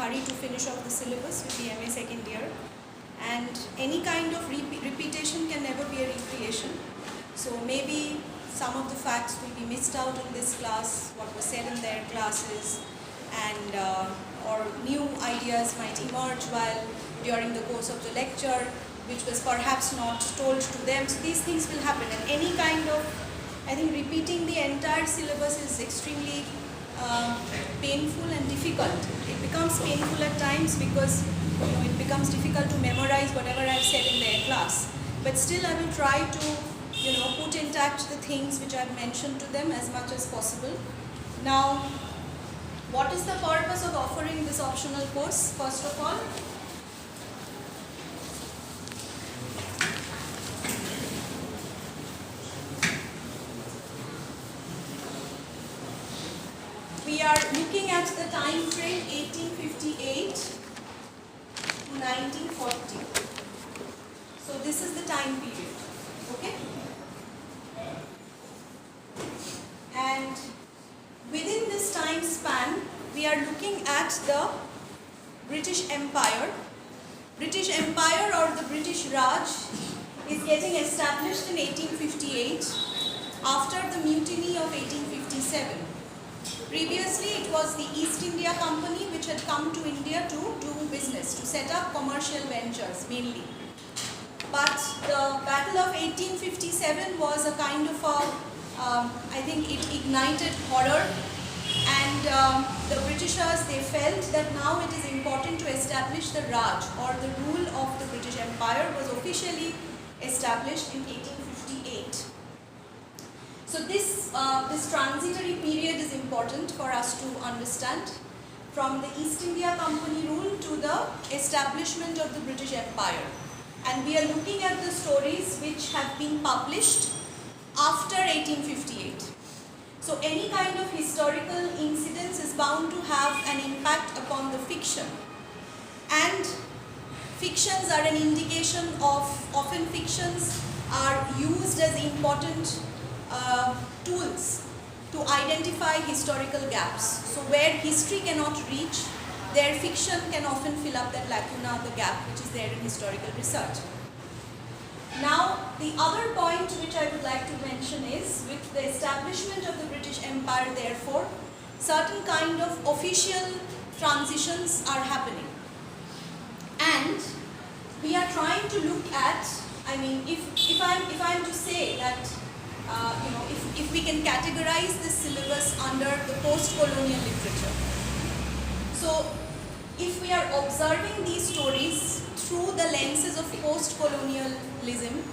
hurry to finish off the syllabus with the MA second year, and any kind of repetition can never be a recreation. So maybe some of the facts will be missed out in this class, what was said in their classes, and or new ideas might emerge while during the course of the lecture, which was perhaps not told to them. So these things will happen, and any kind of, I think, repeating the entire syllabus is extremely painful and difficult. It becomes painful at times because it becomes difficult to memorize whatever I've said in their class. But still I will try to put intact the things which I've mentioned to them as much as possible. Now, what is the purpose of offering this optional course? First of all, we are looking at the time frame 1858 to 1940. So this is the time period, okay? And within this time span, we are looking at the British Empire. British Empire or the British Raj is getting established in 1858 after the mutiny of 1857. Previously, it was the East India Company which had come to India to do business, to set up commercial ventures mainly. But the Battle of 1857 was a kind of a, I think it ignited horror, and the Britishers, they felt that now it is important to establish the Raj, or the rule of the British Empire was officially established in 1858. So this transitory period is important for us to understand, from the East India Company rule to the establishment of the British Empire. And we are looking at the stories which have been published after 1858. So any kind of historical incidents is bound to have an impact upon the fiction. And fictions are an indication of, often fictions are used as important tools to identify historical gaps. So where history cannot reach, their fiction can often fill up that lacuna, the gap which is there in historical research. Now, the other point which I would like to mention is, with the establishment of the British Empire, therefore, certain kind of official transitions are happening. And we are trying to look at, I mean, if I'm to say that if we can categorize this syllabus under the post-colonial literature. So, if we are observing these stories through the lenses of post-colonialism,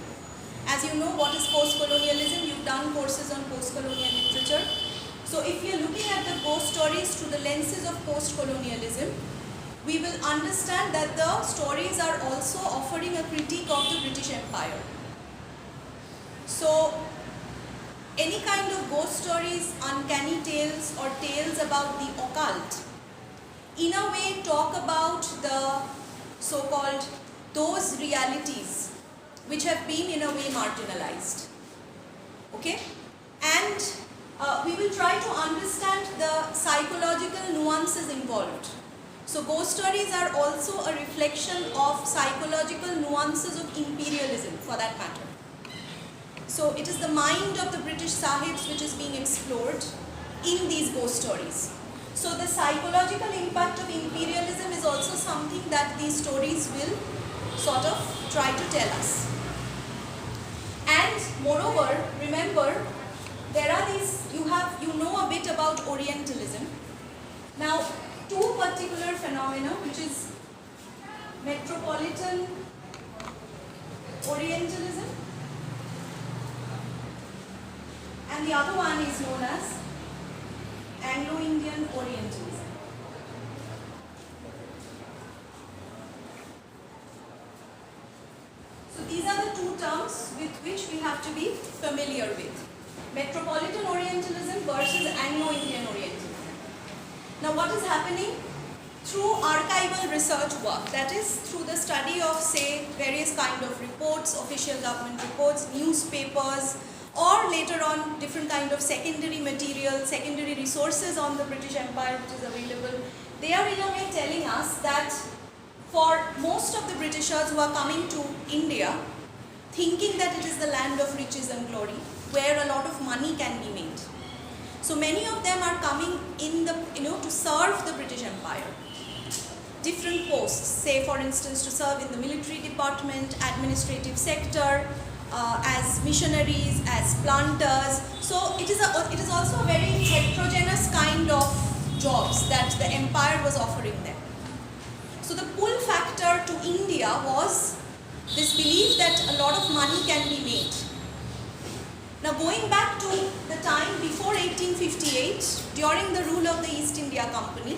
as you know what is post-colonialism, you've done courses on post-colonial literature. So, if we are looking at the ghost stories through the lenses of post-colonialism, we will understand that the stories are also offering a critique of the British Empire. So, any kind of ghost stories, uncanny tales, or tales about the occult, in a way talk about the so-called those realities which have been in a way marginalized. Okay? And we will try to understand the psychological nuances involved. So ghost stories are also a reflection of psychological nuances of imperialism, for that matter. So it is the mind of the British Sahibs which is being explored in these ghost stories. So the psychological impact of imperialism is also something that these stories will sort of try to tell us. And moreover, remember, there are these, you know a bit about Orientalism. Now, two particular phenomena, which is metropolitan Orientalism, and the other one is known as Anglo-Indian Orientalism. So these are the two terms with which we have to be familiar with. Metropolitan Orientalism versus Anglo-Indian Orientalism. Now what is happening? Through archival research work, that is through the study of, say, various kind of reports, official government reports, newspapers, or later on different kind of secondary material, secondary resources on the British Empire which is available. They are in a way telling us that for most of the Britishers who are coming to India, thinking that it is the land of riches and glory, where a lot of money can be made. So many of them are coming in the, to serve the British Empire. Different posts, say for instance to serve in the military department, administrative sector, as missionaries, as planters. So it is also a very heterogeneous kind of jobs that the empire was offering them. So the pull factor to India was this belief that a lot of money can be made. Now going back to the time before 1858, during the rule of the East India Company,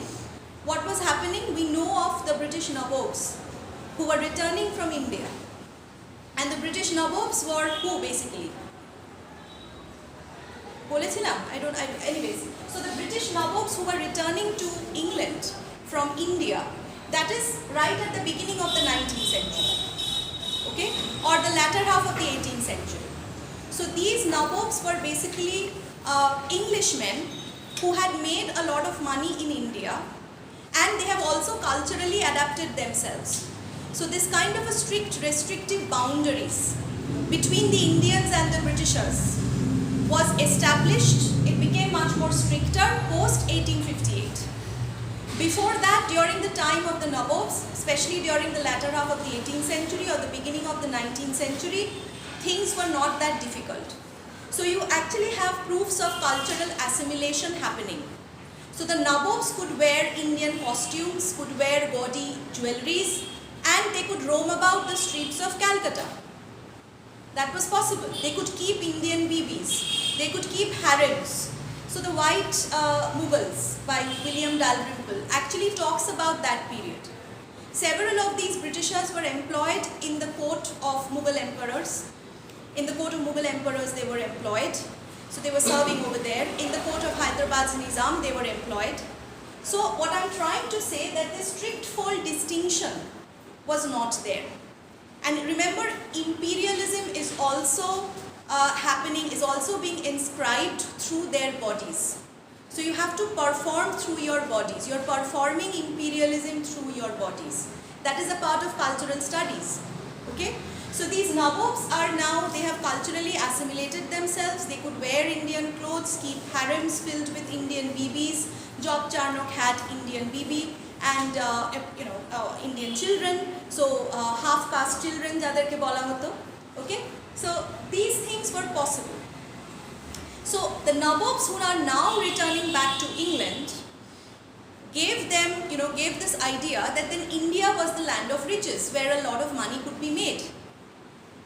what was happening? We know of the British Nawabs who were returning from India. And the British Nawabs were who basically? Anyways, so the British Nawabs who were returning to England from India, that is right at the beginning of the 19th century, okay, or the latter half of the 18th century. So these Nawabs were basically Englishmen who had made a lot of money in India, and they have also culturally adapted themselves. So this kind of a strict restrictive boundaries between the Indians and the Britishers was established. It became much more stricter post 1858. Before that, during the time of the Nawabs, especially during the latter half of the 18th century or the beginning of the 19th century, things were not that difficult. So you actually have proofs of cultural assimilation happening. So the Nawabs could wear Indian costumes, could wear gaudy jewelries, and they could roam about the streets of Calcutta. That was possible. They could keep Indian BBs. They could keep harems. So the White Mughals by William Dalrymple actually talks about that period. Several of these Britishers were employed in the court of Mughal emperors. In the court of Mughal emperors they were employed. So they were serving over there. In the court of Hyderabad's Nizam they were employed. So what I'm trying to say that this strict fold distinction was not there. And remember, imperialism is also happening, is also being inscribed through their bodies. So you have to perform through your bodies. You're performing imperialism through your bodies. That is a part of cultural studies. Okay? So these Nawabs are now, they have culturally assimilated themselves. They could wear Indian clothes, keep harems filled with Indian BBs. Job Charnock had Indian BB. And Indian children, so half caste children jaderke bola hoto. Okay, so these things were possible. So the Nawabs who are now returning back to England gave them, gave this idea that then India was the land of riches where a lot of money could be made.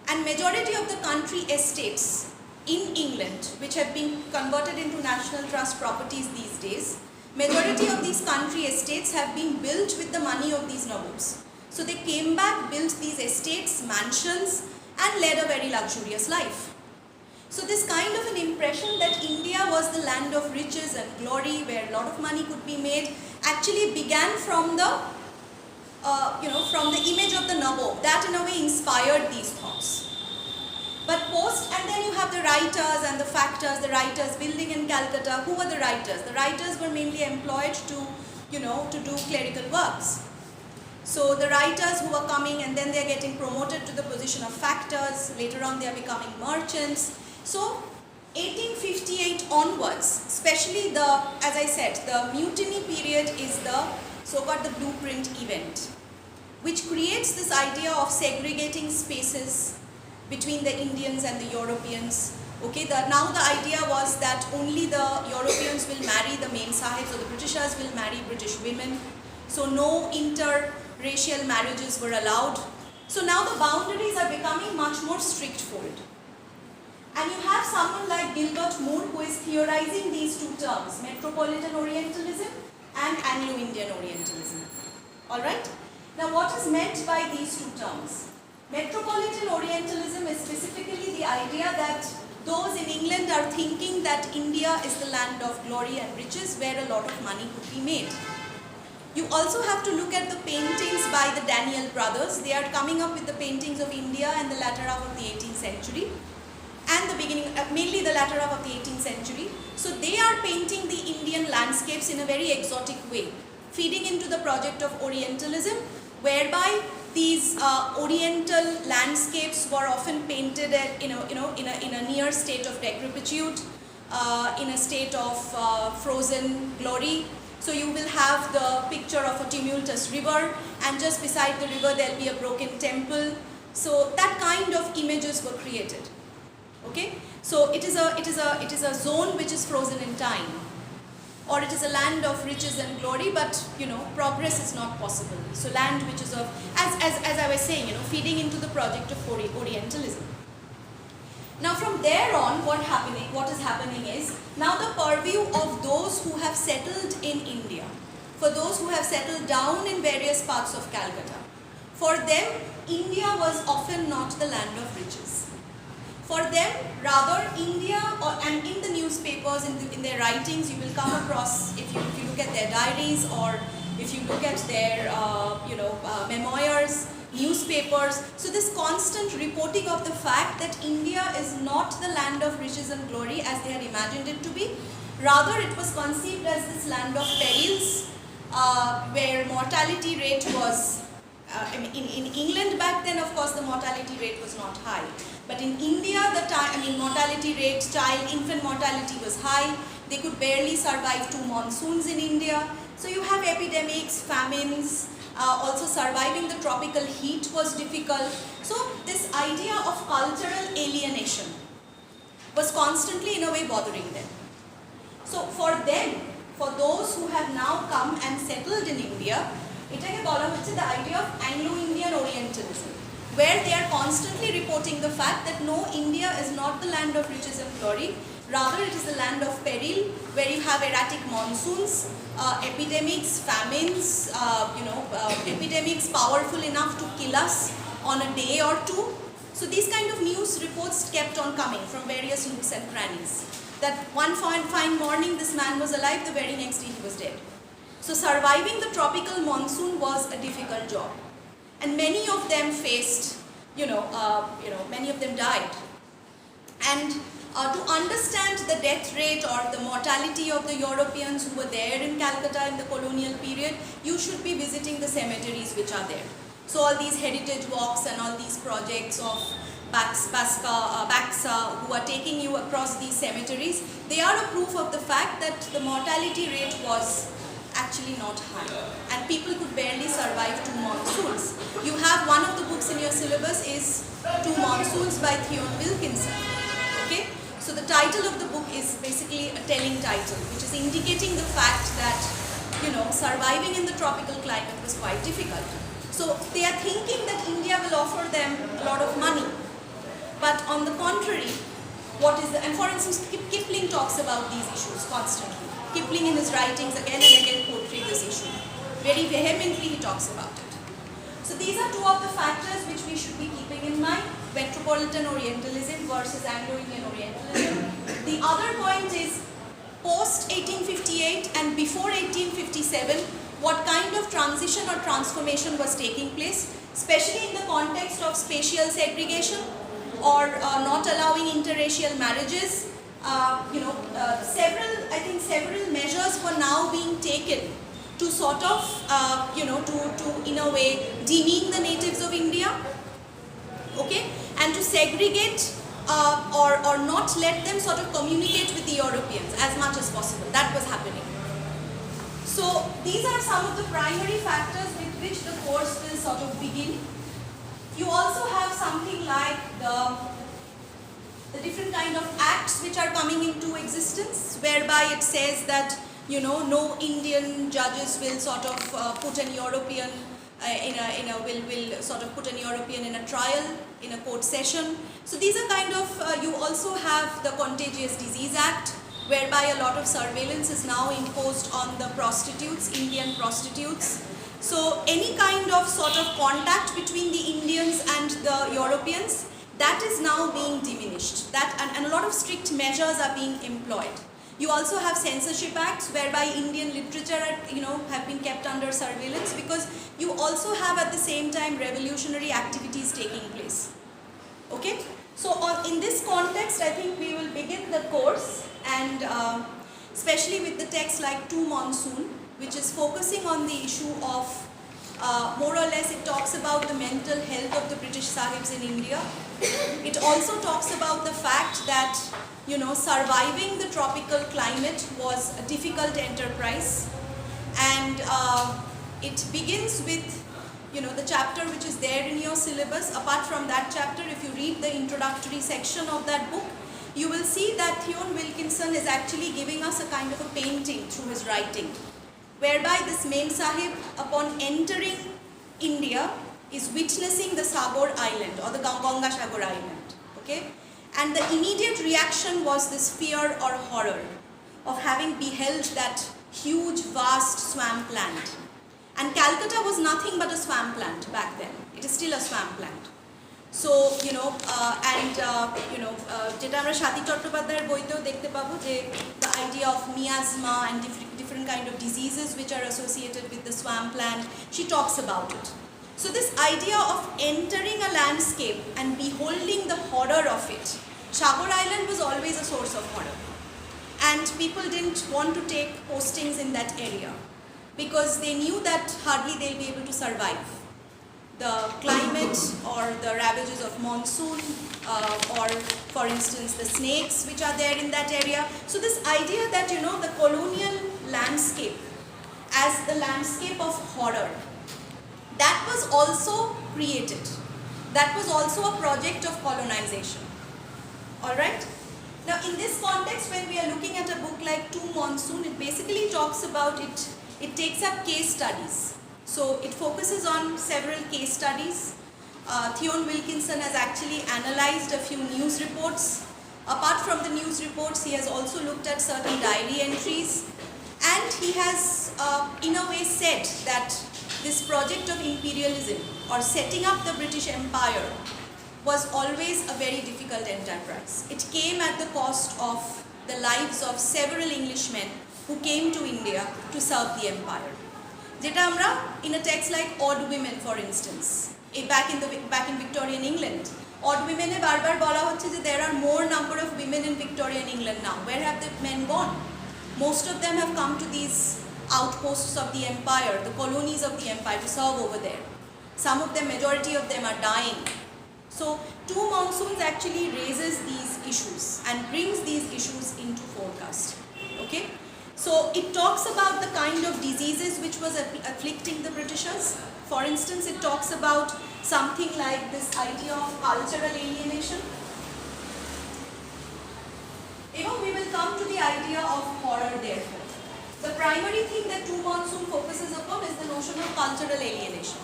And majority of the country estates in England, which have been converted into national trust properties these days, majority of these country estates have been built with the money of these Nawabs. So they came back, built these estates, mansions, and led a very luxurious life. So this kind of an impression that India was the land of riches and glory where a lot of money could be made actually began from the from the image of the Nawab. That in a way inspired these thoughts. But and then you have the writers and the factors, the writers building in Calcutta. Who were the writers? The writers were mainly employed to, to do clerical works. So the writers who are coming and then they are getting promoted to the position of factors. Later on they are becoming merchants. So 1858 onwards, especially as I said, the mutiny period is the so-called the blueprint event, which creates this idea of segregating spaces between the Indians and the Europeans. Okay, now the idea was that only the Europeans will marry the main sahibs, or the Britishers will marry British women. So no interracial marriages were allowed. So now the boundaries are becoming much more strict-fold. And you have someone like Gilbert Moore who is theorizing these two terms, Metropolitan Orientalism and Anglo-Indian Orientalism. Alright? Now what is meant by these two terms? Metropolitan Orientalism is specifically the idea that those in England are thinking that India is the land of glory and riches where a lot of money could be made. You also have to look at the paintings by the Daniel brothers. They are coming up with the paintings of India in the latter half of the 18th century. and the beginning, mainly the latter half of the 18th century. So they are painting the Indian landscapes in a very exotic way, feeding into the project of Orientalism, whereby these Oriental landscapes were often painted at, in a near state of decrepitude, in a state of frozen glory. So you will have the picture of a tumultuous river, and just beside the river there will be a broken temple. So that kind of images were created. Okay, so it is a zone which is frozen in time, or it is a land of riches and glory, but progress is not possible. So land which is of, as I was saying, feeding into the project of Orientalism. Now from there on, what is happening is, now the purview of those who have settled in India, for those who have settled down in various parts of Calcutta, for them India was often not the land of riches. For them, rather, India, and in the newspapers, in their writings, you will come across, if you look at their diaries, or if you look at their memoirs, newspapers, so this constant reporting of the fact that India is not the land of riches and glory as they had imagined it to be. Rather, it was conceived as this land of perils, where mortality rate was, in England back then, of course, the mortality rate was not high. But in India, mortality rate, infant mortality was high. They could barely survive 2 monsoons in India. So you have epidemics, famines, also surviving the tropical heat was difficult. So this idea of cultural alienation was constantly in a way bothering them. So for them, for those who have now come and settled in India, এটাকে বলা হচ্ছে the idea of Anglo-Indian Orientalism, where they are constantly reporting the fact that no, India is not the land of riches and glory, rather it is the land of peril, where you have erratic monsoons, epidemics, famines, epidemics powerful enough to kill us on a day or two. So these kind of news reports kept on coming from various nooks and crannies, that one fine morning this man was alive, the very next day he was dead. So surviving the tropical monsoon was a difficult job, and many of them faced, many of them died. And to understand the death rate or the mortality of the Europeans who were there in Calcutta in the colonial period, you should be visiting the cemeteries which are there. So all these heritage walks and all these projects of BAXA, who are taking you across these cemeteries, they are a proof of the fact that the mortality rate was actually not high, and people could barely survive 2 monsoons. You have one of the books in your syllabus is 2 Monsoons by Theon Wilkinson. Okay, so the title of the book is basically a telling title, which is indicating the fact that surviving in the tropical climate was quite difficult. So they are thinking that India will offer them a lot of money, but on the contrary, and for instance, Kipling talks about these issues constantly. Kipling in his writings again and again portray this issue. Very vehemently he talks about it. So these are 2 of the factors which we should be keeping in mind: metropolitan Orientalism versus Anglo-Indian Orientalism. The other point is, post 1858 and before 1857, what kind of transition or transformation was taking place, especially in the context of spatial segregation, or not allowing interracial marriages. Several measures were now being taken to sort of, to in a way demean the natives of India, okay, and to segregate or not let them sort of communicate with the Europeans as much as possible. That was happening. So these are some of the primary factors with which the course will sort of begin. You also have something like the different kind of acts which are coming into existence, whereby it says that no Indian judges will sort of put an European will sort of put an European in a trial, in a court session. So these are kind of, you also have the Contagious Disease Act, whereby a lot of surveillance is now imposed on the prostitutes, Indian prostitutes. So any kind of sort of contact between the Indians and the Europeans, that is now being diminished. And a lot of strict measures are being employed. You also have censorship acts, whereby Indian literature have been kept under surveillance, because you also have at the same time revolutionary activities taking place. Okay, So in this context, I think we will begin the course, and especially with the text like To Monsoon, which is focusing on the issue of more or less it talks about the mental health of the British Sahibs in India. It also talks about the fact that surviving the tropical climate was a difficult enterprise, and it begins with the chapter which is there in your syllabus. Apart from that chapter, if you read the introductory section of that book, you will see that Theon Wilkinson is actually giving us a kind of a painting through his writing, whereby this Mem Sahib, upon entering India, is witnessing the Sabor Island or the Ganga Sagar Island. Okay? And the immediate reaction was this fear or horror of having beheld that huge, vast swampland. And Calcutta was nothing but a swampland back then. It is still a swampland. So, যেটা আমরা সাথী চট্টোপাধ্যায়ের বইতেও দেখতে পাবো যে the idea of miasma and different kind of diseases which are associated with the swampland, she talks about it. So this idea of entering a landscape and beholding the horror of it, Sagar Island was always a source of horror. And people didn't want to take postings in that area, because they knew that hardly they'll be able to survive the climate or the ravages of monsoon, or for instance the snakes which are there in that area. So this idea that the colonial landscape as the landscape of horror, that was also created. That was also a project of colonization. Alright? Now in this context, when we are looking at a book like To Monsoon, it basically talks about it takes up case studies. So it focuses on several case studies. Theon Wilkinson has actually analyzed a few news reports. Apart from the news reports, he has also looked at certain diary entries, and he has in a way said that this project of imperialism or setting up the British Empire was always a very difficult enterprise. It came at the cost of the lives of several Englishmen who came to India to serve the empire. যেটা আমরা in a text like Odd Women, for instance, back in Victorian England, Odd Women এ বারবার বলা হচ্ছে যে there are more number of women in Victorian England now. Where have the men gone? Most of them have come to these outposts of the empire, the colonies of the empire, to serve over there. Some of them, majority of them, are dying. So To Monsoons actually raises these issues and brings these issues into forecast. Okay? So it talks about the kind of diseases which was afflicting the Britishers. For instance, it talks about something like this idea of cultural alienation. We will come to the idea of horror therefore. The primary thing that To Monsoon focuses upon is the notion of cultural alienation.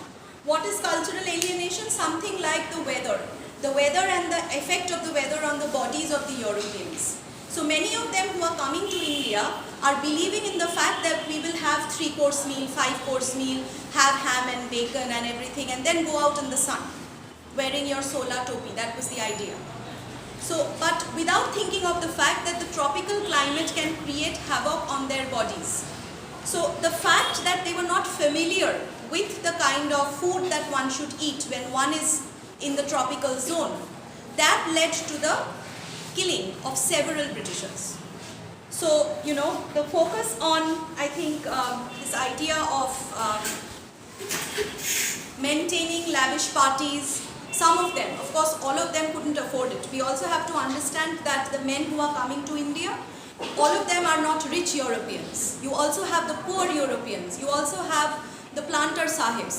What is cultural alienation? Something like the weather and the effect of the weather on the bodies of the Europeans. So many of them who are coming to India are believing in the fact that we will have 3-course meal, 5-course meal, have ham and bacon and everything, and then go out in the sun wearing your solar topi. That was the idea. So, but without thinking of the fact that the tropical climate can create havoc on their bodies. So the fact that they were not familiar with the kind of food that one should eat when one is in the tropical zone, that led to the killing of several Britishers. So, the focus on, I think, this idea of maintaining lavish parties, some of them, of course, all of them couldn't afford it. We also have to understand that the men who are coming to India, all of them are not rich Europeans. You also have the poor Europeans. You also have the planter sahibs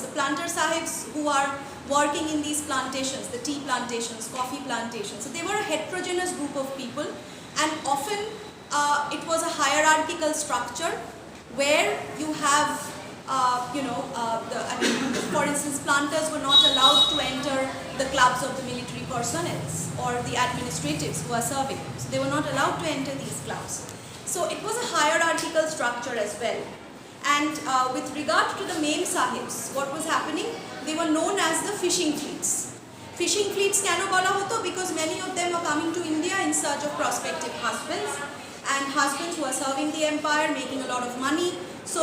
who are working in these plantations, the tea plantations, coffee plantations. So they were a heterogeneous group of people, and often it was a hierarchical structure where you have, for instance, planters were not allowed to enter the clubs of the military personnel or the administratives who are serving. So they were not allowed to enter these clubs. So it was a hierarchical structure as well. And with regard to the Mem Sahibs, what was happening? They were known as the fishing fleets. Fishing fleets কেন বলা হতো? Because many of them were coming to India in search of prospective husbands, and husbands who are serving the empire, making a lot of money. So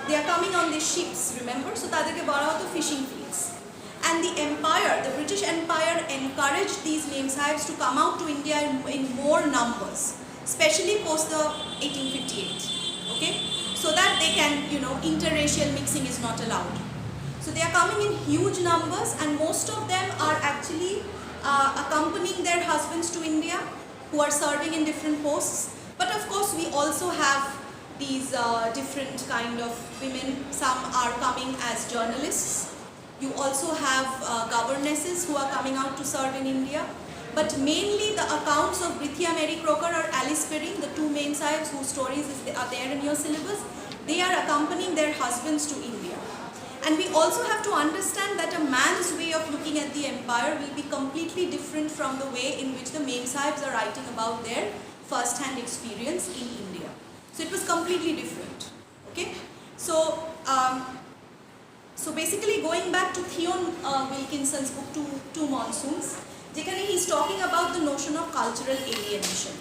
they are coming on these ships, remember? So তাদেরকে বলা হতো fishing fleets. And the empire, the British Empire, encouraged these Memsahibs to come out to India in more numbers, especially post the 1858, okay? So that they can, interracial mixing is not allowed. So they are coming in huge numbers, and most of them are actually accompanying their husbands to India, who are serving in different posts. But of course we also have these different kind of women. Some are coming as journalists. You also have governesses who are coming out to serve in India. But mainly the accounts of Brithia Mary Croker or Alice Perrine, the two Memsahibs whose stories are there in your syllabus, they are accompanying their husbands to India. And we also have to understand that a man's way of looking at the empire will be completely different from the way in which the Memsahibs are writing about their first-hand experience in India. So it was completely different. Okay? So, so basically going back to Theon Wilkinson's book, Two Monsoons, he's talking about the notion of cultural alienation.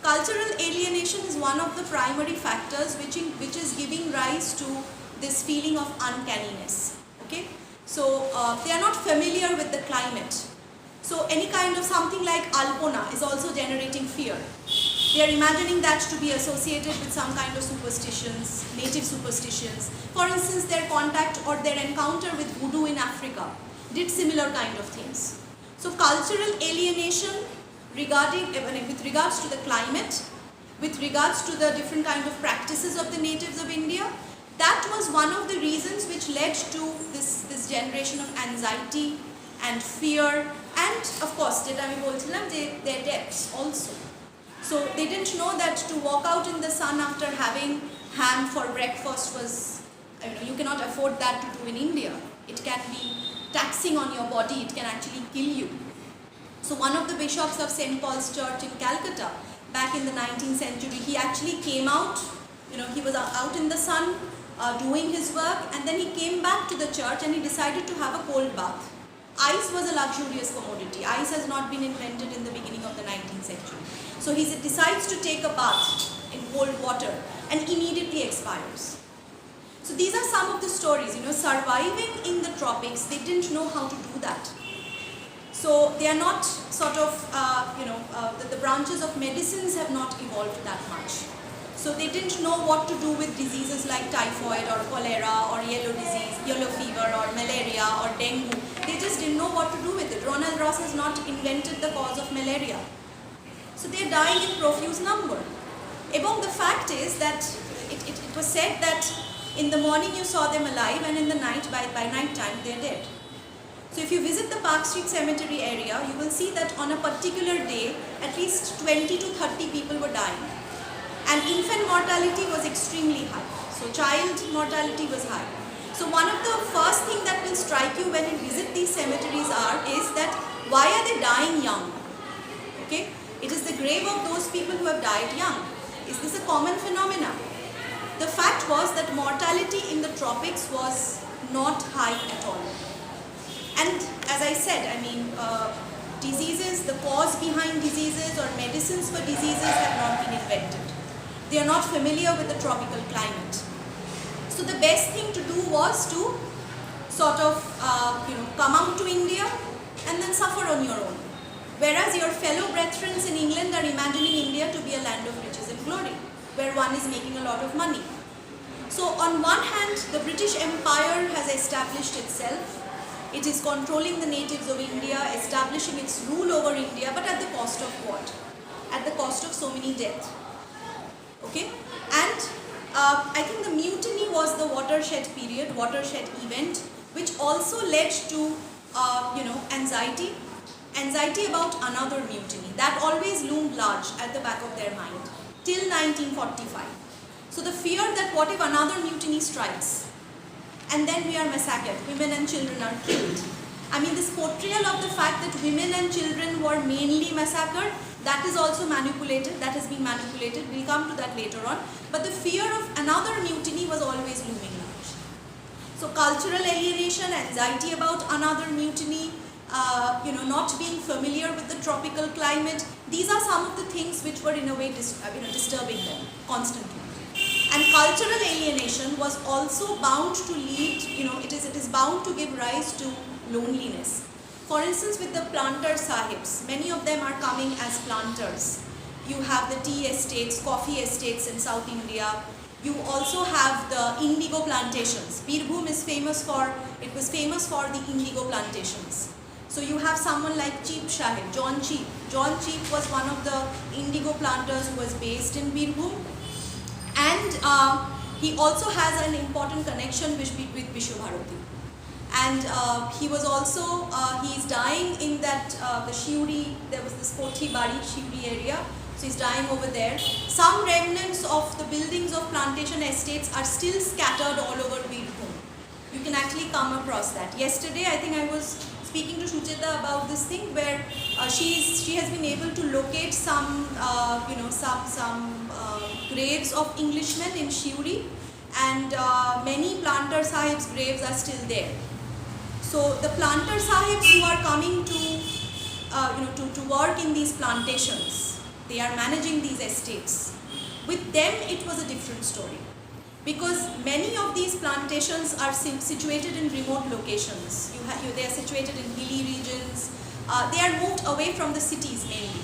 Cultural alienation is one of the primary factors which is giving rise to this feeling of uncanniness. Okay, so they are not familiar with the climate. So any kind of something like Alpona is also generating fear. They are imagining that to be associated with some kind of superstitions, native superstitions. For instance, their contact or their encounter with voodoo in Africa did similar kind of things. So cultural alienation with regards to the climate, with regards to the different kind of practices of the natives of India, that was one of the reasons which led to this generation of anxiety and fear, and of course their deaths also. So they didn't know that to walk out in the sun after having ham for breakfast was, you cannot afford that to do in India. It can be taxing on your body, it can actually kill you. So one of the bishops of St. Paul's Church in Calcutta, back in the 19th century, he actually came out, he was out in the sun doing his work, and then he came back to the church and he decided to have a cold bath. Ice was a luxurious commodity. Ice has not been invented in the beginning of the 19th century. So he decides to take a bath in cold water and immediately expires. So these are some of the stories, surviving in the tropics. They didn't know how to do that. So they are not sort of, the branches of medicines have not evolved that much. So they didn't know what to do with diseases like typhoid or cholera or yellow disease, yellow fever or malaria or dengue. They just didn't know what to do with it. Ronald Ross has not invented the cause of malaria. So they are dying in profuse number. Among the fact is that it was said that in the morning you saw them alive, and in the night, by night time, they are dead. So if you visit the Park Street Cemetery area, you will see that on a particular day, at least 20 to 30 people were dying. And infant mortality was extremely high. So child mortality was high. So one of the first things that will strike you when you visit these cemeteries is that why are they dying young? Okay? It is the grave of those people who have died young. Is this a common phenomenon? The fact was that mortality in the tropics was not high at all. And as I said, diseases, the cause behind diseases or medicines for diseases have not been invented. They are not familiar with the tropical climate. So the best thing to do was to sort of, come out to India and then suffer on your own. Whereas your fellow brethren in England are imagining India to be a land of riches and glory, where one is making a lot of money. So on one hand, the British Empire has established itself. It is controlling the natives of India, establishing its rule over India, but at the cost of what? At the cost of so many deaths. Okay? And I think the mutiny was the watershed period, watershed event, which also led to, anxiety. Anxiety about another mutiny. That always loomed large at the back of their mind, till 1945. So the fear that what if another mutiny strikes, and then we are massacred, women and children are killed. This portrayal of the fact that women and children were mainly massacred, that is also manipulated, that has been manipulated, we'll come to that later on. But the fear of another mutiny was always looming large. So cultural alienation, anxiety about another mutiny, not being familiar with the tropical climate, these are some of the things which were in a way disturbing them constantly. And cultural alienation was also bound to lead, it is bound to give rise to loneliness. For instance, with the planter sahibs, many of them are coming as planters. You have the tea estates, coffee estates in South India. You also have the indigo plantations. Birbhum is famous for, it was famous for the indigo plantations. So you have someone like Cheap Sahib, John Cheap. John Cheap was one of the indigo planters who was based in Birbhum. And he also has an important connection with Vishwabharati. And he was also, he's dying in that, the Shiuri, there was this Kothi Bari, Shiuri area. So he's dying over there. Some remnants of the buildings of plantation estates are still scattered all over Birbhum. You can actually come across that. Yesterday, I think I was speaking to Shucheta about this thing where she has been able to locate some, some graves of Englishmen in Shiuri, and many planter sahibs' graves are still there. So the planter sahibs who are coming to, to work in these plantations, they are managing these estates. With them, it was a different story, because many of these plantations are situated in remote locations. They are situated in hilly regions. They are moved away from the cities mainly,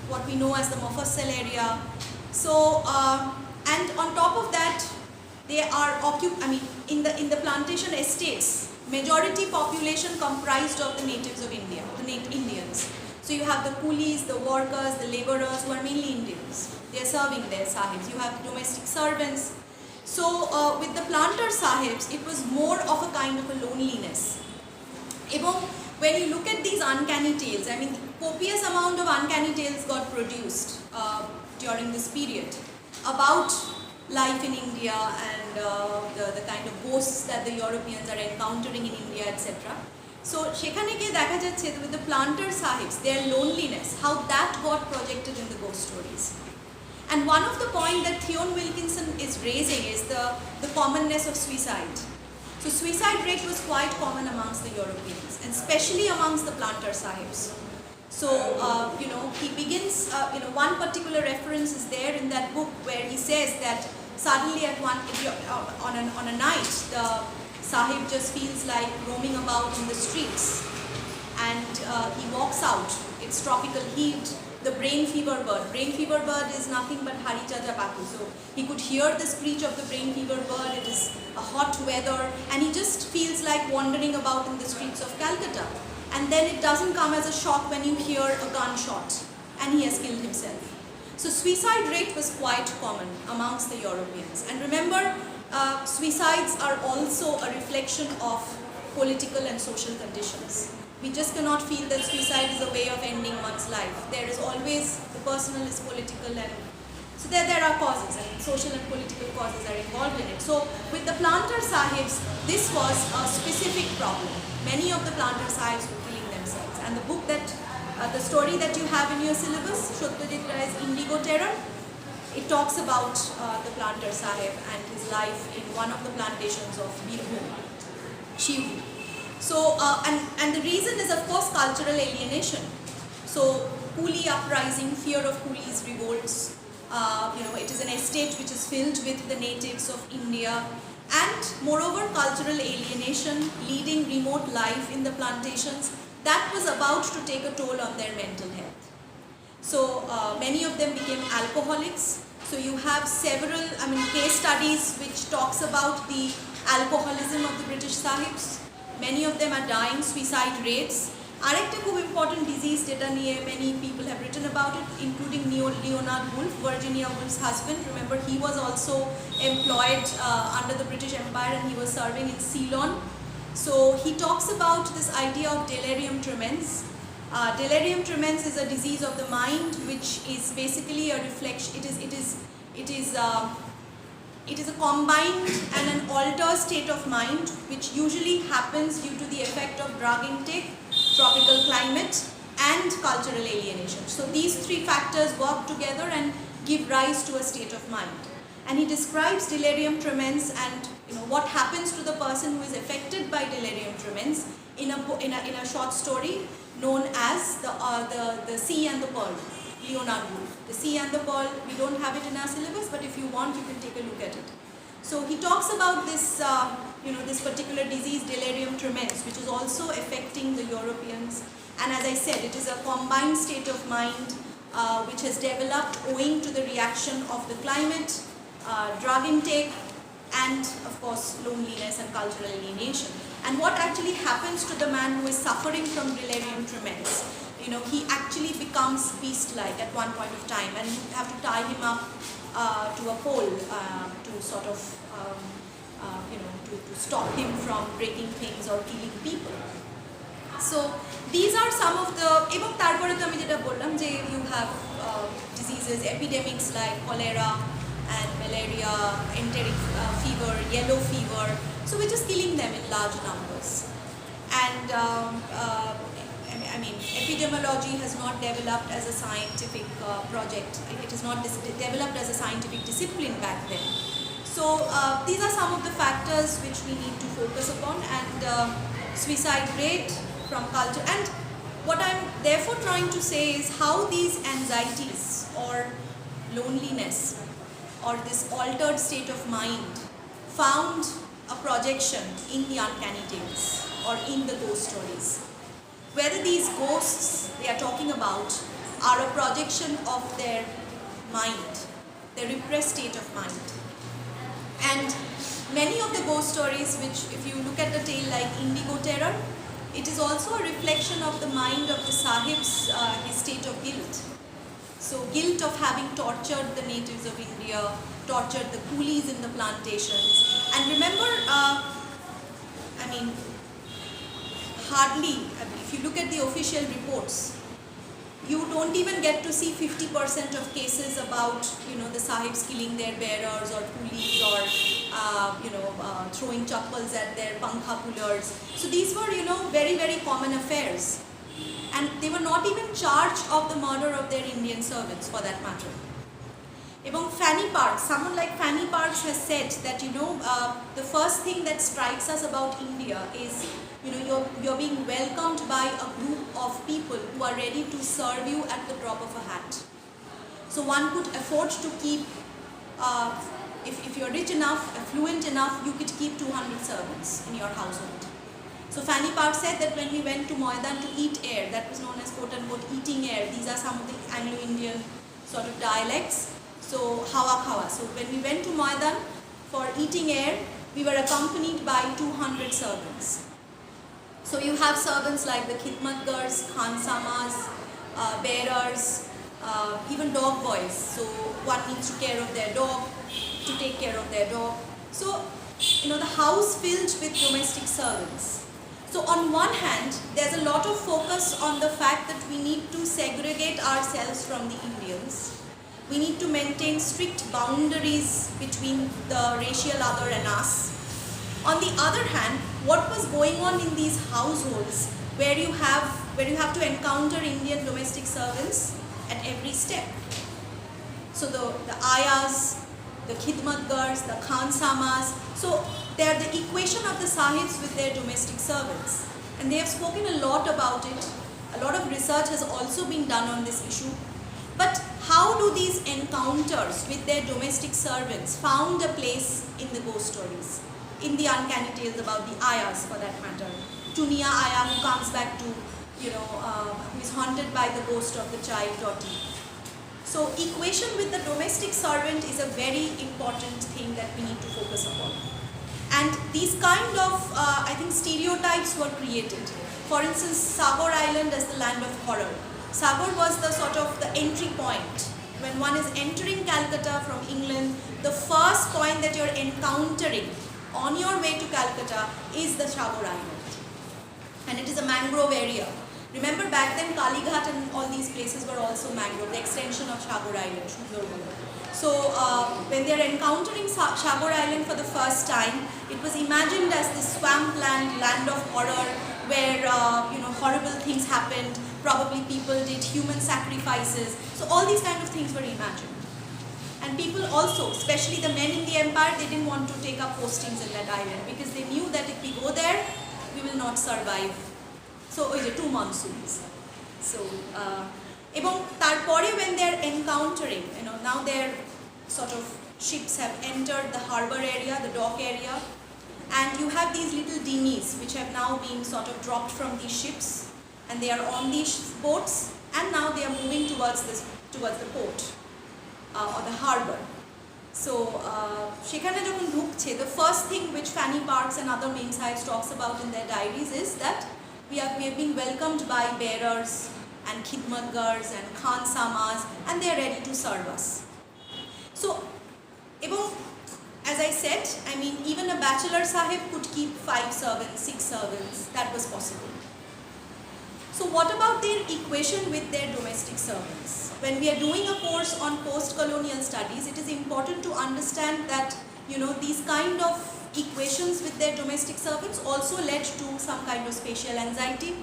what we know as the Mofassal area. So, and on top of that, they are in the plantation estates, majority population comprised of the natives of India, the Indians. So you have the coolies, the workers, the laborers who are mainly Indians. They are serving their sahibs. You have domestic servants. So with the planter sahibs, it was more of a kind of a loneliness. When you look at these uncanny tales, I mean, copious amount of uncanny tales got produced during this period about life in India and the kind of ghosts that the Europeans are encountering in India, etc. So সেখানে গিয়ে দেখা যাচ্ছে with the planter sahibs, their loneliness, how that got projected in the ghost stories. And one of the points that Theon Wilkinson is raising is the commonness of suicide. So suicide rate was quite common amongst the Europeans, and especially amongst the planter sahibs. So, he begins, one particular reference is there in that book where he says that suddenly on a night, the sahib just feels like roaming about in the streets, and he walks out. It's tropical heat. The brain fever bird. Brain fever bird is nothing but Harichaja Paku. So he could hear the screech of the brain fever bird. It is a hot weather, and he just feels like wandering about in the streets of Calcutta. And then it doesn't come as a shock when you hear a gunshot and he has killed himself. So suicide rate was quite common amongst the Europeans. And remember, suicides are also a reflection of political and social conditions. We just cannot feel that suicide is a way of ending one's life. There is always, the personal is political, and so there are causes, and social and political causes are involved in it. So with the planter sahibs, this was a specific problem. Many of the planter sahibs were killing themselves. And the book that, the story that you have in your syllabus, Satyajit Ray's Indigo Terror, it talks about the planter sahib and his life in one of the plantations of Birbhum, Shiuri. So, and the reason is of course cultural alienation. So, coolie uprising, fear of coolies revolts. It is an estate which is filled with the natives of India, and moreover cultural alienation, leading remote life in the plantations, that was about to take a toll on their mental health. So many of them became alcoholics. So you have several, case studies which talks about the alcoholism of the British sahibs. Many of them are dying, suicide rates. আরেকটা খুব important disease যেটা নিয়ে many people have written about it, including Leonard Woolf, Virginia Woolf's husband. Remember, he was also employed under the British Empire, and he was serving in Ceylon. So he talks about this idea of delirium tremens. Delirium tremens is a disease of the mind, which is basically a reflection. It is a combined and an altered state of mind, which usually happens due to the effect of drug intake, tropical climate, and cultural alienation. So these three factors work together and give rise to a state of mind. And he describes delirium tremens and what happens to the person who is affected by delirium tremens in a short story known as the Sea and the Pearl, Leonard Woolf. The Sea and the Pearl, we don't have it in our syllabus, but if you want, you can take a look at it. So he talks about this, this particular disease, delirium tremens, which is also affecting the Europeans. And as I said, it is a combined state of mind which has developed owing to the reaction of the climate, drug intake, and of course loneliness and cultural alienation. And what actually happens to the man who is suffering from delirium tremens? He actually becomes beast-like at one point of time, and you have to tie him up to a pole to sort of, to stop him from breaking things or killing people. So these are some of the, এবং তারপরে তো আমি যেটা বললাম যে you have diseases, epidemics like cholera and malaria, enteric fever, yellow fever, so which is killing them in large numbers. And I mean, epidemiology has not developed as a scientific project. It is not developed as a scientific discipline back then. So these are some of the factors which we need to focus upon, and suicide rate from culture. And what I'm therefore trying to say is how these anxieties or loneliness or this altered state of mind found a projection in the uncanny tales or in the ghost stories. Whether these ghosts they are talking about are a projection of their mind, their repressed state of mind. And many of the ghost stories, which if you look at the tale like Indigo Terror, it is also a reflection of the mind of the Sahib's his state of guilt. So guilt of having tortured the natives of India, tortured the coolies in the plantations. And remember, hardly, if you look at the official reports, you don't even get to see 50% of cases about, the Sahibs killing their bearers or coolies or, throwing chappals at their pankha pullers. So these were, very, very common affairs. And they were not even charged of the murder of their Indian servants for that matter. Even Fanny Parks, someone like Fanny Parks has said that, the first thing that strikes us about India is, you're being welcomed by a group of people who are ready to serve you at the drop of a hat. So one could afford to keep, if you're rich enough, affluent enough, you could keep 200 servants in your household. So Fanny Parks said that when we went to Moidan to eat air, that was known as quote-unquote eating air. These are some of the Anglo-Indian sort of dialects. So hawa khawa. So when we went to Moidan for eating air, we were accompanied by 200 servants. So you have servants like the khidmatgars, khansamas, bearers, even dog boys. So one needs to care of their dog, to take care of their dog. So, the house filled with domestic servants. So on one hand, there's a lot of focus on the fact that we need to segregate ourselves from the Indians. We need to maintain strict boundaries between the racial other and us. On the other hand, what was going on in these households where you have to encounter Indian domestic servants at every step? So the ayahs, the khidmatgars, the khansamas, so they are the equation of the sahibs with their domestic servants, and they have spoken a lot about it. A lot of research has also been done on this issue. But how do these encounters with their domestic servants found a place in the ghost stories, in the uncanny tales about the ayahs for that matter? Tunia ayah who comes back to, who is haunted by the ghost of the child Dottie. So equation with the domestic servant is a very important thing that we need to focus upon. And these kind of, stereotypes were created. For instance, Sagar Island as the land of horror. Sagar was the sort of the entry point. When one is entering Calcutta from England, the first point that you're encountering on your way to Calcutta is the Sagar Island. And it is a mangrove area. Remember back then Kalighat and all these places were also mangrove, the extension of Sagar Island. So when they are encountering Sagar Island for the first time, it was imagined as this swampland, land of horror, where horrible things happened. Probably people did human sacrifices. So all these kind of things were imagined. And people also, especially the men in the empire, they didn't want to take up postings in that island because they knew that if we go there, we will not survive. So, 2 monsoons. So, এবং তারপরে when they are encountering, now they are sort of ships have entered the harbor area, the dock area, and you have these little dinghies which have now been sort of dropped from these ships, and they are on these boats, and now they are moving towards the port or the harbor. So সেখানে যখন ঢুকছে, the first thing which Fanny Parks and other mem sahibs talks about in their diaries is that we have been welcomed by bearers and khidmatgars and khansamas, and they are ready to serve us. So এবং as I said, I mean, even a bachelor sahib could keep 5 servants, 6 servants. That was possible. So what about their equation with their domestic servants? When we are doing a course on post-colonial studies, it is important to understand that, you know, these kind of equations with their domestic servants also led to some kind of spatial anxiety.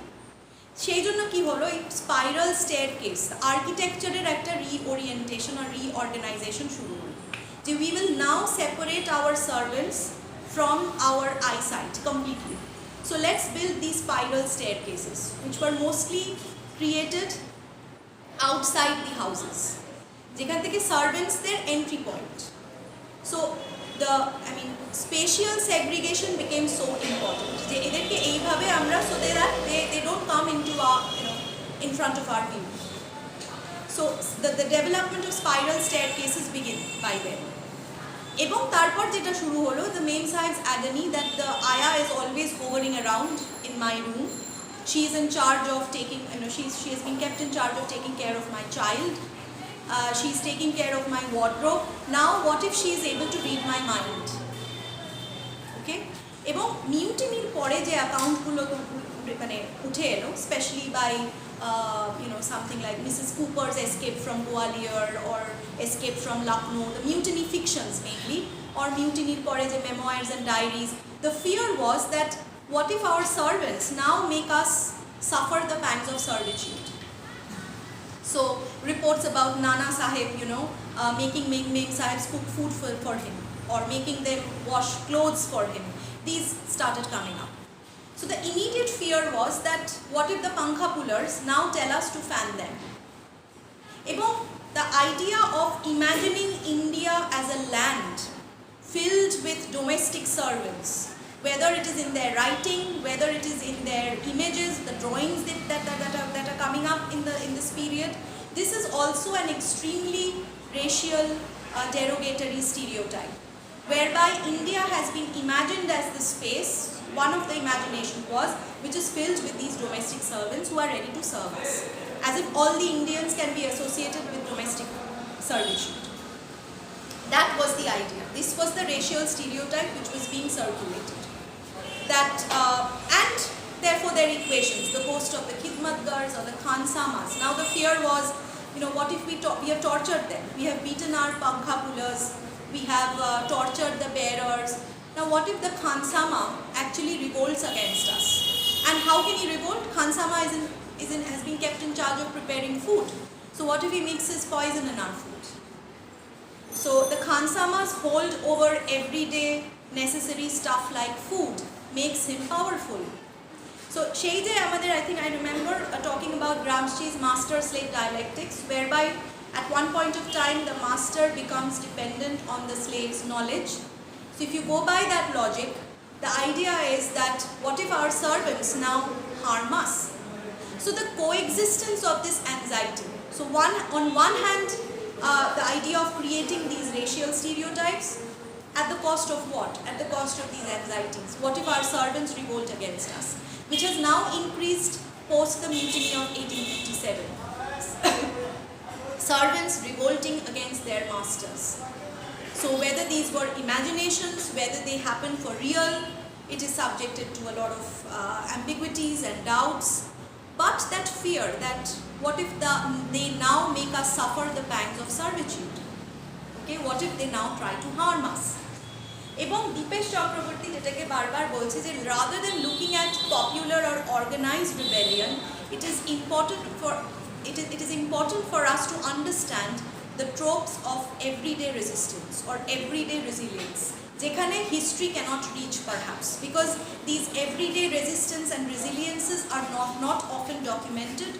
সেই জন্য কি হলো, এই spiral staircase আর্কিটেকচারের একটা রিওরিয়েন্টেশন or reorganization শুরু হলো, যে we will now separate our servants from our eyesight completely. So let's build these spiral staircases, which were mostly created outside the houses, যেখান থেকে servants their entry point. So the spatial segregation became so important, যে এদেরকে এইভাবে আমরা, so that they don't come into our, in front of our view. So the development of spiral staircases begin by then. এবং তারপর যেটা শুরু হলো, the mem sahib's agony that the aya is always hovering around in my room. She is in charge of taking, she has been kept in charge of taking care of my child. She is taking care of my wardrobe. Now what if she is able to read my mind? Okay? এবং মিউটিনির পরে যে অ্যাকাউন্টগুলো মানে উঠে এলো, specially by something like Mrs. Cooper's escape from Gwalior or escape from Lucknow, the mutiny fictions mainly, or mutiny pore je memoirs and diaries. The fear was that what if our servants now make us suffer the pangs of servitude? So reports about Nana Sahib, making mem sahibs cook food for him, or making them wash clothes for him, these started coming up. So the immediate fear was that what if the pankha pullers now tell us to fan them? এবং the idea of imagining India as a land filled with domestic servants, whether it is in their writing, whether it is in their images, the drawings that are coming up in this period, this is also an extremely racial derogatory stereotype, whereby India has been imagined as the space, one of the imagination was, which is filled with these domestic servants who are ready to serve us, as if all the Indians can be associated with domestic servitude. That was the idea. This was the racial stereotype which was being circulated. That and therefore their equations, the ghost of the khidmatgars or the khansamas. Now the fear was, what if we have tortured them? We have beaten our pankha pullers, we have tortured the bearers. Now what if the Khansama actually revolts against us? And how can he revolt? Khansama has been kept in charge of preparing food. So what if he mixes poison in our food? So the Khansamas hold over everyday necessary stuff like food, makes him powerful. So সেই যে আমাদের, I think I remember talking about Gramsci's master-slave dialectics, whereby at one point of time the master becomes dependent on the slave's knowledge. So if you go by that logic, the idea is that what if our servants now harm us? So the coexistence of this anxiety. So on one hand, the idea of creating these racial stereotypes, at the cost of what? At the cost of these anxieties. What if our servants revolt against us? Which has now increased post the mutiny of 1857. Servants revolting against their masters. So whether these were imaginations, whether they happened for real, it is subjected to a lot of ambiguities and doubts. But that fear that what if they now make us suffer the pangs of servitude? Okay, what if they now try to harm us? এবং দীপেশ চক্রবর্তী যেটাকে বারবার বলছে যে rather than looking at popular or organized rebellion, it is important for us to understand the tropes of everyday resistance or everyday resilience, যেখানে history cannot reach perhaps, because these everyday resistance and resiliences are not often documented,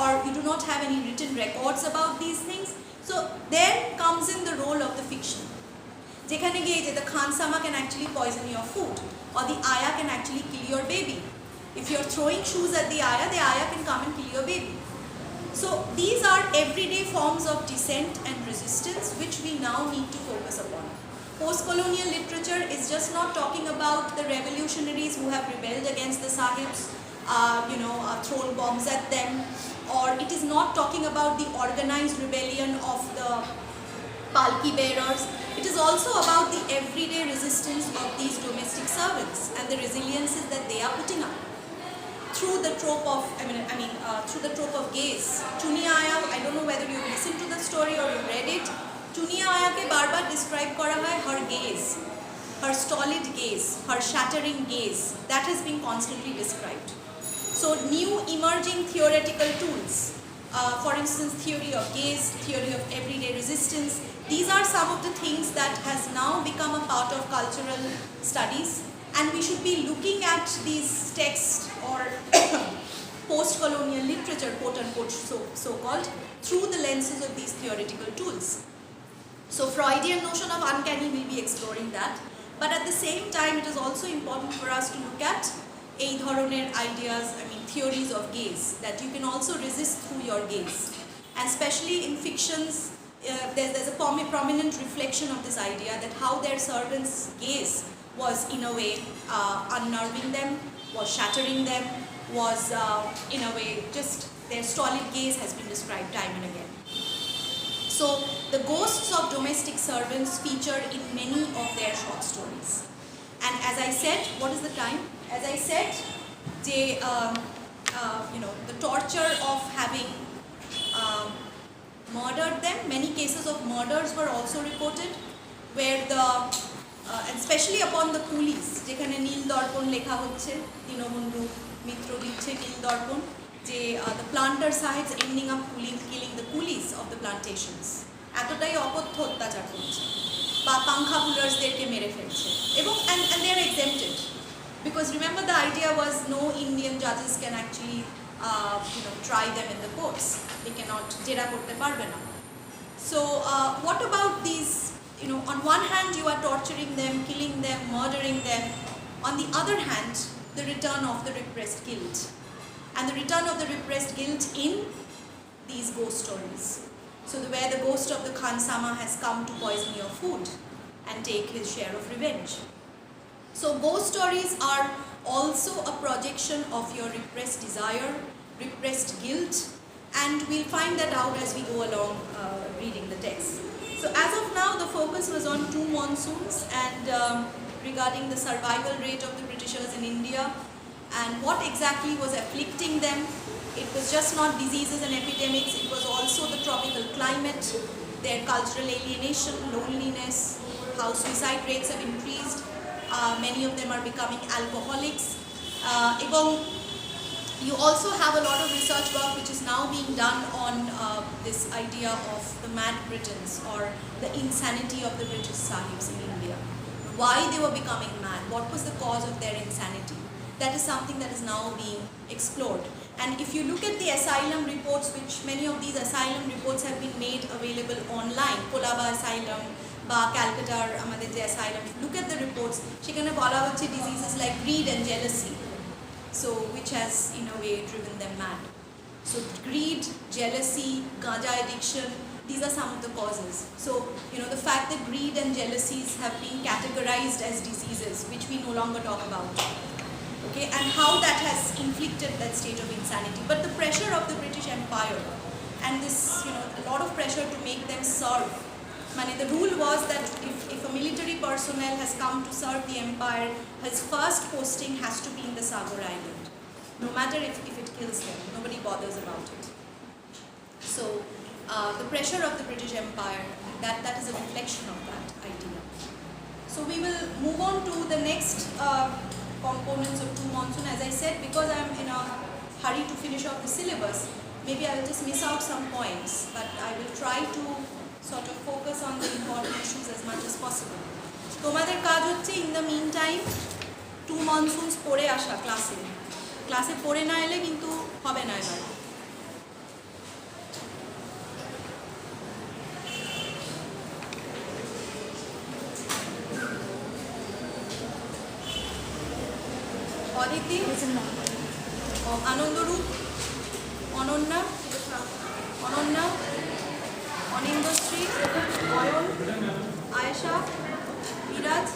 or you do not have any written records about these things. So there comes in the role of the fiction. যেখানে গিয়ে যে the Khansama can actually poison your food, or the ayah can actually kill your baby. If you're throwing shoes at the ayah can come and kill your baby. So these are everyday forms of dissent and resistance which we now need to focus upon. Post-colonial literature is just not talking about the revolutionaries who have rebelled against the Sahibs, thrown bombs at them, or it is not talking about the organized rebellion of the palki bearers. It is also about the everyday resistance of these domestic servants and the resiliences that they are putting up through the trope of through the trope of gaze. Chuni Aya, I don't know whether you listened to the story or you read it. Chuni Aya ke barbar describe kora hoy her gaze, her stolid gaze, her shattering gaze, that has been constantly described. So new emerging theoretical tools, for instance theory of gaze, theory of everyday resistance, these are some of the things that has now become a part of cultural studies, and we should be looking at these texts or post-colonial literature, quote unquote, so called, through the lenses of these theoretical tools. So Freudian notion of uncanny will be exploring that, but at the same time it is also important for us to look at এই ধরনের ideas, theories of gaze, that you can also resist through your gaze, and especially in fictions there's a prominent reflection of this idea that how their servants' gaze was in a way unnerving them, was shattering them, was in a way just their stolid gaze has been described time and again. So the ghosts of domestic servants featured in many of their short stories. And as I said, what is the time? As I said, the torture of having murdered them, many cases of murders were also reported, where and especially upon the coolies, যেখানে নীল দর্পণ লেখা হচ্ছে, দীনবন্ধু মিত্র দিচ্ছে নীল দর্পণ, যে the planter sahibs ending up killing the coolies of the plantations, এতটাই অকথ্য অত্যাচার করছে, বা পাংখা পুলার্সদেরকে মেরে ফেলছে, এবং and they are exempted, because remember the idea was no Indian judges can actually try them in the courts, they cannot jera korte parbe na. So what about these, on one hand you are torturing them, killing them, murdering them, on the other hand the return of the repressed guilt, and the return of the repressed guilt in these ghost stories. So where the ghost of the Khansama has come to poison your food and take his share of revenge. So ghost stories are also a projection of your repressed desire, repressed guilt, and we'll find that out as we go along reading the text. So as of now the focus was on 2 monsoons and regarding the survival rate of the Britishers in India and what exactly was afflicting them. It was just not diseases and epidemics, it was also the tropical climate, their cultural alienation, loneliness, how suicide rates have increased, many of them are becoming alcoholics, এবং you also have a lot of research work which is now being done on this idea of the mad Britons, or the insanity of the British Sahibs in India, why they were becoming mad, what was the cause of their insanity. That is something that is now being explored. And if you look at the asylum reports, which many of these asylum reports have been made available online, Kolaba asylum বা ক্যালকাটার আমাদের যে asylum, look at the reports, সেখানে বলা হচ্ছে diseases like greed and jealousy, so which has in a way driven them mad. So greed, jealousy, ganja addiction, these are some of the causes. So the fact that greed and jealousies have been categorized as diseases, which we no longer talk about, okay, and how that has inflicted that stage of insanity. But the pressure of the British Empire and this, a lot of pressure to make them serve. The rule was that if a military personnel has come to serve the empire, his first posting has to be in the Sagar Island, no matter if it kills them, nobody bothers about it. So the pressure of the British Empire, that is a reflection of that idea. So we will move on to the next components of 2 monsoon. As I said, because I am in a hurry to finish off the syllabus, maybe I will just miss out some points, but I will try to sort of focus on the important issues as much as possible. তোমাদের কাজ হচ্ছে in the meantime 2 monsoons পড়ে আসা ক্লাসে পড়ে না এলে কিন্তু হবে না এবার। অদিতি, আনন্দরূপ, অনন্যা, অনন্যা, অনিন্দ্যশ্রী, অয়ন, আয়েশা, বিরাজ,